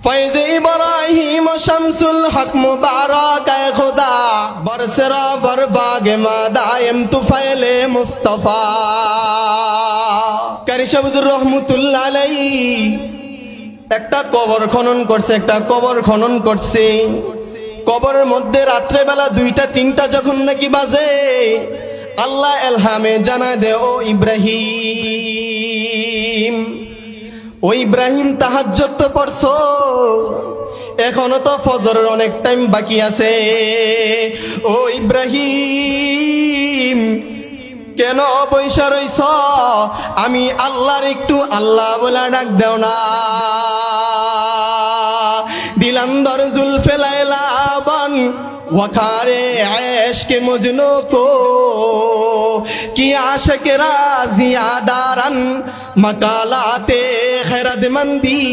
फैज़ इब्राहिम शम्सुल हक मुबारक ए खुदा बरसरा बरबाग मादायम तुफैले मुस्तफा কারি শাহ হুজুর রহমাতুল্লাহ আলাইহি একটা কবর খনন করছে কবরের মধ্যে রাত্রে বেলা 2টা 3টা যখন নাকি বাজে আল্লাহ এলহামে জানায় দে ও ইব্রাহিম তাহাজ্জুদ তো পড়ছো এখনো তো ফজরের অনেক টাইম বাকি আছে ও ইব্রাহিম কেন বৈশা রইছ আমি আল্লাহর একটু আল্লাহ বলে ডাক দেও না দিলান্দর जुल्फे लैला बन वखारे ऐश्क मुजनो को कि आशिक राजियादारन मकालाते खैरतमंदी